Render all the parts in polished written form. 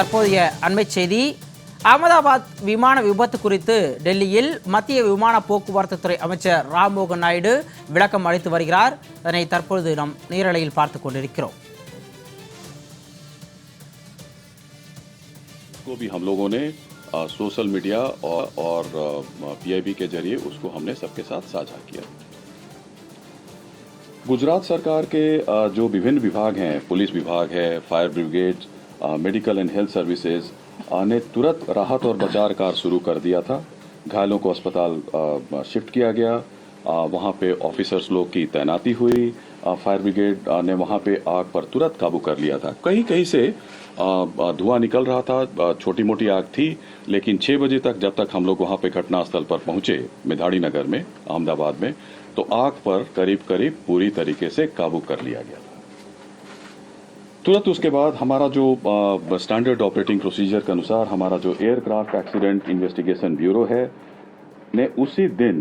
தற்போதைய அண்மை செய்தி. அகமதாபாத் விமான விபத்து குறித்து டெல்லியில் மத்திய விமான போக்குவரத்து துறை அமைச்சர் ராம்மோகன் நாயுடு விளக்கம் அளித்து வருகிறார். அதனை தற்பொழுது நாம் நேரலையில் பார்த்துக் கொண்டிருக்கிறோம். को भी हम लोगों ने सोशल मीडिया और पीआईबी के जरिए उसको हमने सबके साथ साझा किया। गुजरात सरकार के जो विभिन्न विभाग हैं, पुलिस विभाग है, fire brigade, medical and health services ने तुरंत राहत और बचाव कार्य शुरू कर दिया था। घायलों को अस्पताल शिफ्ट किया गया, वहाँ पे ऑफिसर्स लोग की तैनाती हुई, फायर ब्रिगेड ने वहाँ पे आग पर तुरंत काबू कर लिया था। कहीं कहीं से धुआं निकल रहा था, छोटी मोटी आग थी, लेकिन 6 बजे तक जब तक हम लोग वहाँ पे घटनास्थल पर पहुंचे मेधाड़ी नगर में, अहमदाबाद में, तो आग पर करीब करीब पूरी तरीके से काबू कर लिया गया। तुरंत उसके बाद हमारा जो स्टैंडर्ड ऑपरेटिंग प्रोसीजर के अनुसार हमारा जो एयरक्राफ्ट एक्सीडेंट इन्वेस्टिगेशन ब्यूरो है ने उसी दिन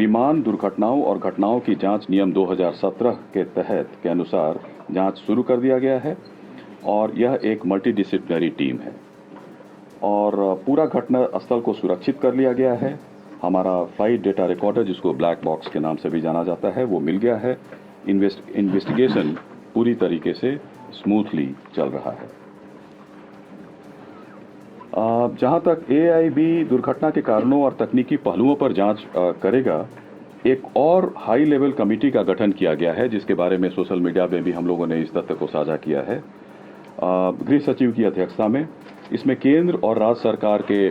विमान दुर्घटनाओं और घटनाओं की जांच नियम 2017 के तहत के अनुसार जांच शुरू कर दिया गया है और यह एक मल्टीडिसिप्लिनरी टीम है और पूरा घटना स्थल को सुरक्षित कर लिया गया है। हमारा फ्लाइट डेटा रिकॉर्डर, जिसको ब्लैक बॉक्स के नाम से भी जाना जाता है, वो मिल गया है। इन्वेस्टिगेशन पूरी तरीके से स्मूथली चल रहा है। जहां तक एआईबी दुर्घटना के कारणों और तकनीकी पहलुओं पर जांच करेगा, एक और हाई लेवल कमेटी का गठन किया गया है, जिसके बारे में सोशल मीडिया में भी हम लोगों ने इस तथ्य को साझा किया है। गृह सचिव की अध्यक्षता में इसमें केंद्र और राज्य सरकार के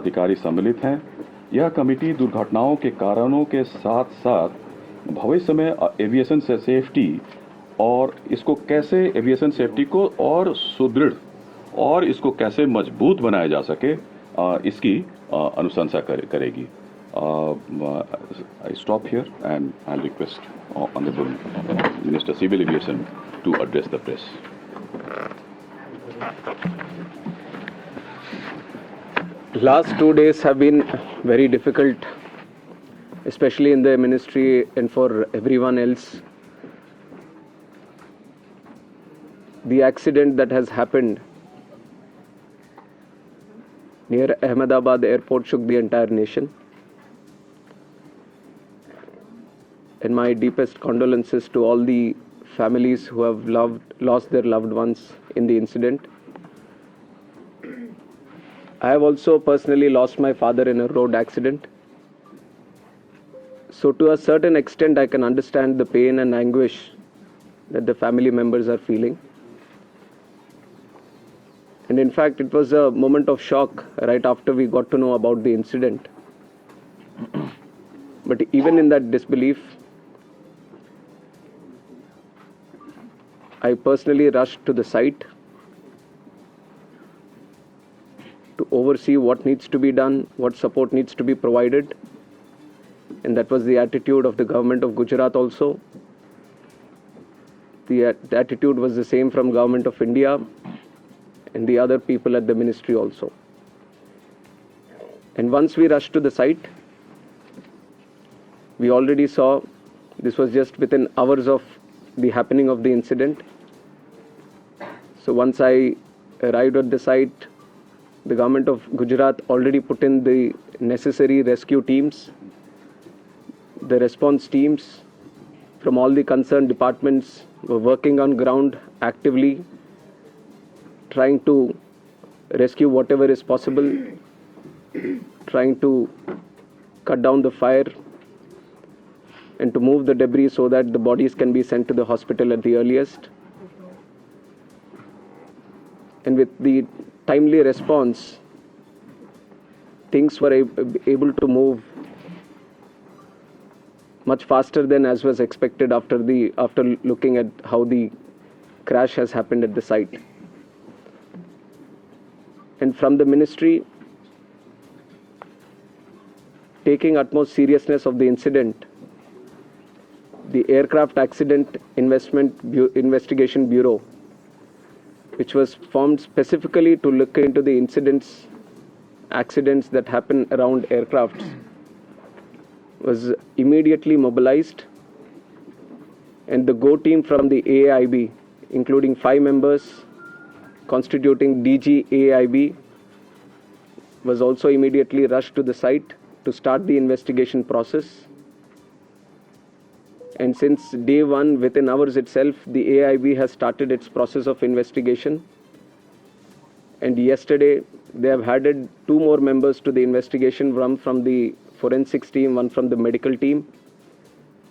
अधिकारी सम्मिलित हैं। यह कमेटी दुर्घटनाओं के कारणों के साथ साथ भविष्य में एविएशन से सेफ्टी और इसको कैसे एविएशन सेफ्टी को और सुदृढ़ और इसको कैसे मजबूत बनाया जा सके, इसकी अनुशंसा करेगी। I stop here and I'll request Honorable Minister Civil Aviation to address the press. Last 2 days have been very difficult, especially in the ministry and for everyone else. The accident that has happened near Ahmedabad airport shook the entire nation. And my deepest condolences to all the families who have lost their loved ones in the incident. I have also personally lost my father in a road accident. So to a certain extent, I can understand the pain and anguish that the family members are feeling. And in fact, it was a moment of shock right after we got to know about the incident. But even in that disbelief, I personally rushed to the site to oversee what needs to be done, what support needs to be provided. And that was the attitude of the government of Gujarat also. The attitude was the same from government of India and the other people at the ministry also. And once we rushed to the site, we already saw, this was just within hours of the happening of the incident. So once I arrived at the site, the government of Gujarat already put in the necessary rescue teams. The response teams from all the concerned departments were working on ground actively, trying to rescue whatever is possible, trying to cut down the fire and to move the debris so that the bodies can be sent to the hospital at the earliest. And with the timely response, things were able to move much faster than as was expected after looking at how the crash has happened at the site. And from the ministry, taking utmost seriousness of the incident, the Aircraft Accident Investigation Bureau, which was formed specifically to look into the accidents that happen around aircrafts, was immediately mobilized, and the GO team from the AIB, including 5 members, constituting DG AIB was also immediately rushed to the site to start the investigation process. And since day one, within hours itself, the AIB has started its process of investigation. And yesterday, they have added 2 more members to the investigation, one from the forensics team, one from the medical team.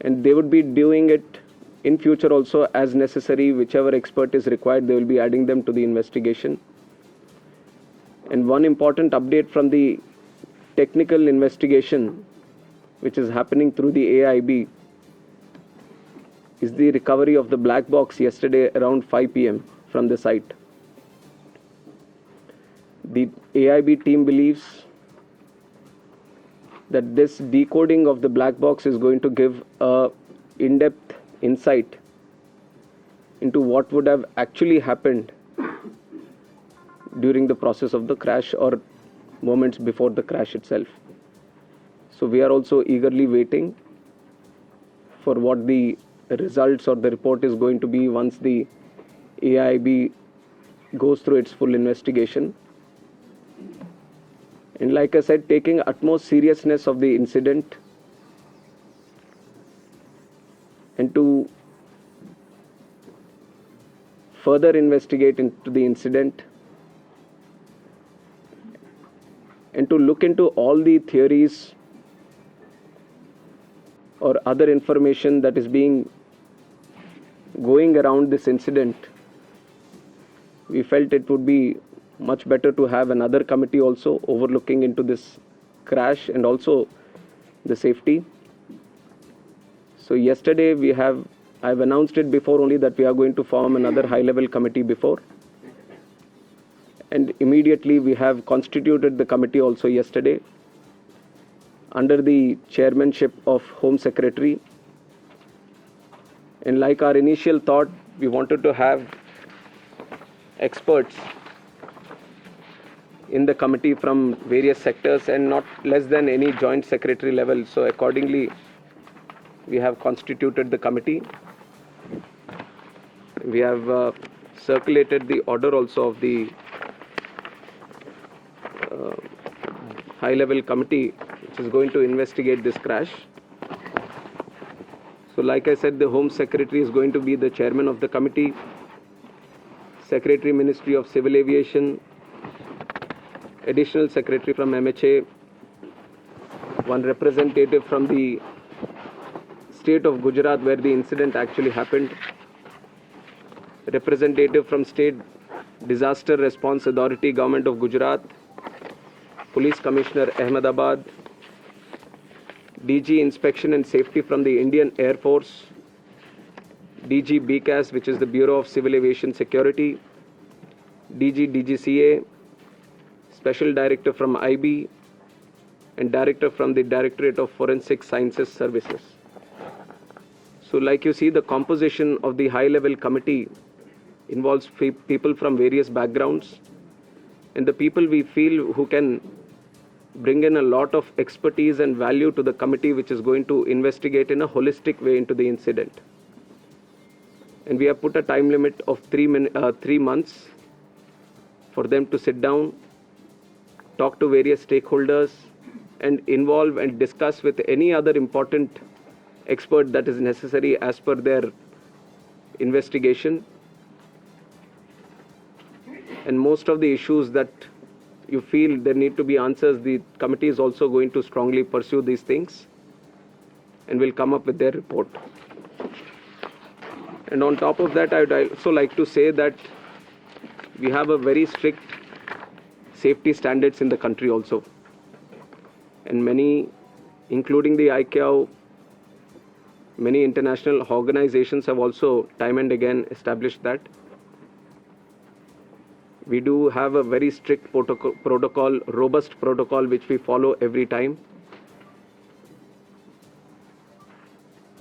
And they would be doing it in future also as necessary. Whichever expert is required, they will be adding them to the investigation. And one important update from the technical investigation, which is happening through the AIB, is the recovery of the black box yesterday around 5 p.m. from the site. The AIB team believes that this decoding of the black box is going to give a in-depth insight into what would have actually happened during the process of the crash or moments before the crash itself. So we are also eagerly waiting for what the results or the report is going to be once the AIB goes through its full investigation. And like I said, taking utmost seriousness of the incident and to further investigate into the incident and to look into all the theories or other information that is going around this incident, we felt it would be much better to have another committee also overlooking into this crash and also the safety. So yesterday I've announced it before only that we are going to form another high-level committee before. And immediately we have constituted the committee also yesterday under the chairmanship of Home Secretary. And like our initial thought, we wanted to have experts in the committee from various sectors and not less than any joint secretary level. So accordingly, we have constituted the committee. We have circulated the order also of the high-level committee which is going to investigate this crash. So like I said, the Home Secretary is going to be the chairman of the committee. Secretary, Ministry of Civil Aviation, Additional Secretary from MHA, one representative from the state of Gujarat where the incident actually happened, representative from State Disaster Response Authority, Government of Gujarat, Police Commissioner Ahmedabad, DG Inspection and Safety from the Indian Air Force, DG BCAS, which is the Bureau of Civil Aviation Security, DG DGCA, Special Director from IB, and Director from the Directorate of Forensic Sciences Services. So like you see, the composition of the high-level committee involves people from various backgrounds, and the people we feel who can bring in a lot of expertise and value to the committee which is going to investigate in a holistic way into the incident. And we have put a time limit of 3 months for them to sit down, talk to various stakeholders, and involve and discuss with any other important expert that is necessary as per their investigation. And most of the issues that you feel there need to be answers, the committee is also going to strongly pursue these things and will come up with their report. And on top of that, I would also like to say that we have a very strict safety standards in the country also. And many, including the ICAO, many international organizations have also time and again established that. We do have a very strict protocol, robust protocol, which we follow every time.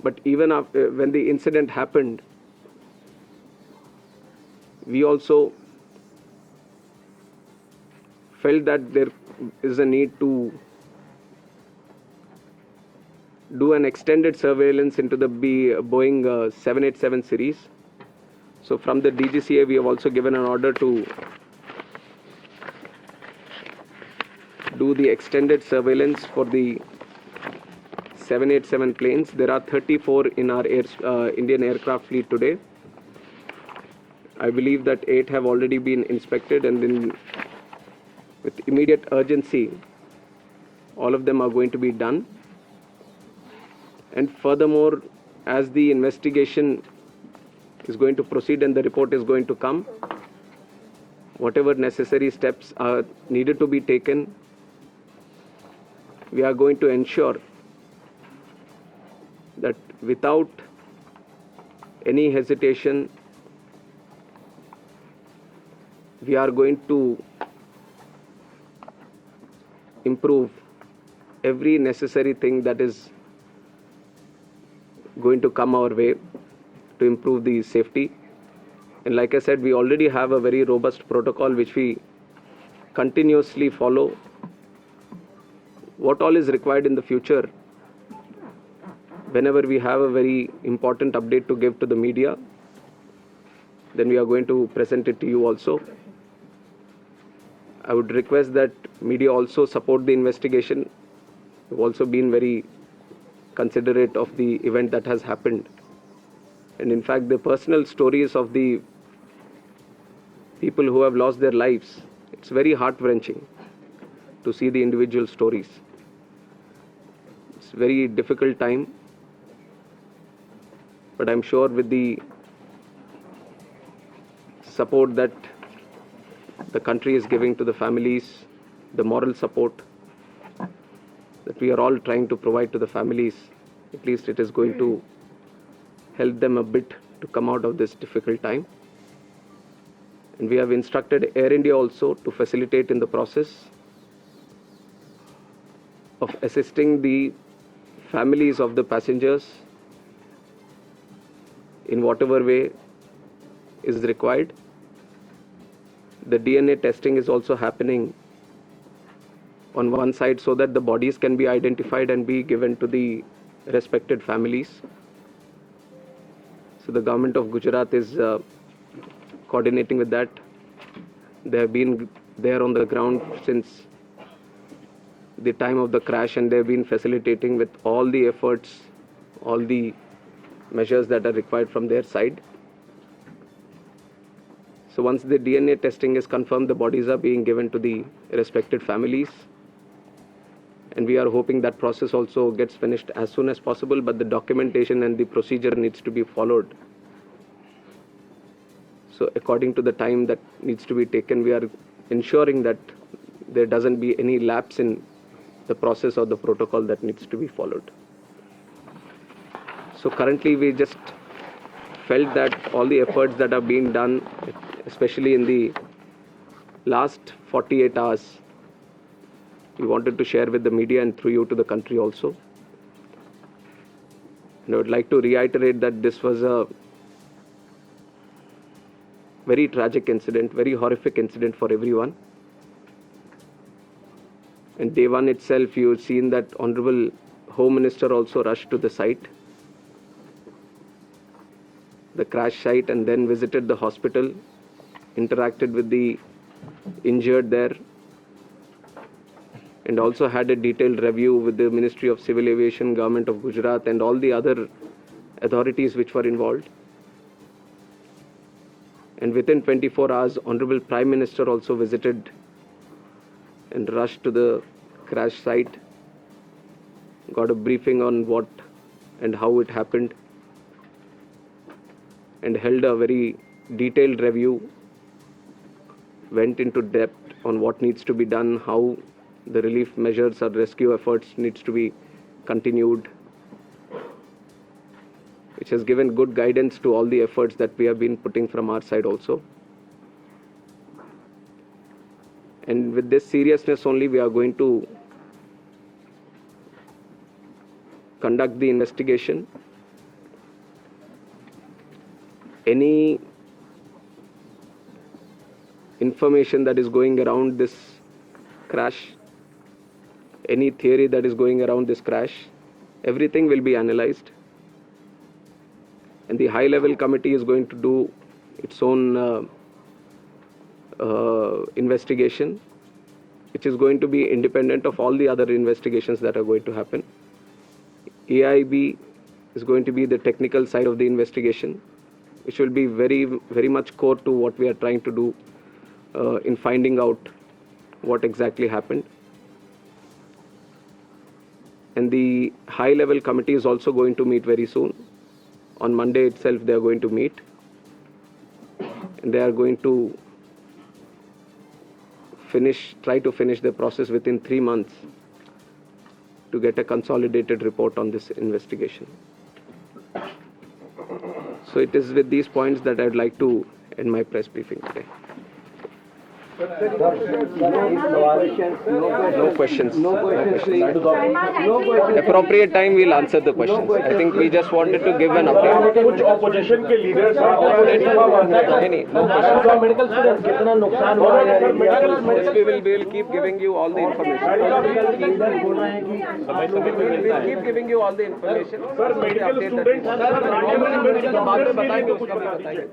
But even after, when the incident happened, we also felt that there is a need to do an extended surveillance into the Boeing 787 series. So from the DGCA, we have also given an order to do the extended surveillance for the 787 planes. There are 34 in our Indian aircraft fleet today. I believe that 8 have already been inspected, and then with immediate urgency, all of them are going to be done. And furthermore, as the investigation is going to proceed and the report is going to come, whatever necessary steps are needed to be taken, we are going to ensure that without any hesitation, we are going to improve every necessary thing that is going to come our way to improve the safety. And like I said, we already have a very robust protocol which we continuously follow. What all is required in the future, whenever we have a very important update to give to the media, then we are going to present it to you also. I would request that media also support the investigation. We've also been very considerate of the event that has happened. And in fact, the personal stories of the people who have lost their lives, it's very heart-wrenching to see the individual stories. It's a very difficult time, but I'm sure with the support that the country is giving to the families, the moral support that we are all trying to provide to the families, at least it is going to help them a bit to come out of this difficult time. And we have instructed Air India also to facilitate in the process of assisting the families of the passengers in whatever way is required. The DNA testing is also happening on one side so that the bodies can be identified and be given to the respected families. So the government of Gujarat is coordinating with that. They have been there on the ground since the time of the crash, and they have been facilitating with all the efforts, all the measures that are required from their side. So once the DNA testing is confirmed, the bodies are being given to the respected families. And we are hoping that process also gets finished as soon as possible, but the documentation and the procedure needs to be followed. So according to the time that needs to be taken, we are ensuring that there doesn't be any lapse in the process or the protocol that needs to be followed. So currently we just felt that all the efforts that are being done, especially in the last 48 hours, we wanted to share with the media and through you to the country also. And I would like to reiterate that this was a very tragic incident, very horrific incident for everyone. And day one itself, you've seen that Honorable Home Minister also rushed to the site, the crash site, and then visited the hospital, interacted with the injured there, and also had a detailed review with the Ministry of Civil Aviation, Government of Gujarat, and all the other authorities which were involved. And within 24 hours, Honorable Prime Minister also visited and rushed to the crash site, got a briefing on what and how it happened, and held a very detailed review, went into depth on what needs to be done, how the relief measures or rescue efforts needs to be continued, which has given good guidance to all the efforts that we have been putting from our side also. And with this seriousness only, we are going to conduct the investigation. Any information that is going around this crash, any theory that is going around this crash, everything will be analyzed. And the high-level committee is going to do its own investigation, which is going to be independent of all the other investigations that are going to happen. AIB is going to be the technical side of the investigation, which will be very, very much core to what we are trying to do in finding out what exactly happened. And the high-level committee is also going to meet very soon. On Monday itself, they are going to meet. And they are going to try to finish the process within 3 months to get a consolidated report on this investigation. So it is with these points that I would like to end my press briefing today. No questions. Appropriate time we'll answer the questions. I think we just wanted to give an update. कुछ opposition के leaders No medical student कितना नुकसान हुआ है We will keep giving you all the information. We'll keep giving you all the information. Sir medical students बाद में बताएंगे उसका भी बताएंगे.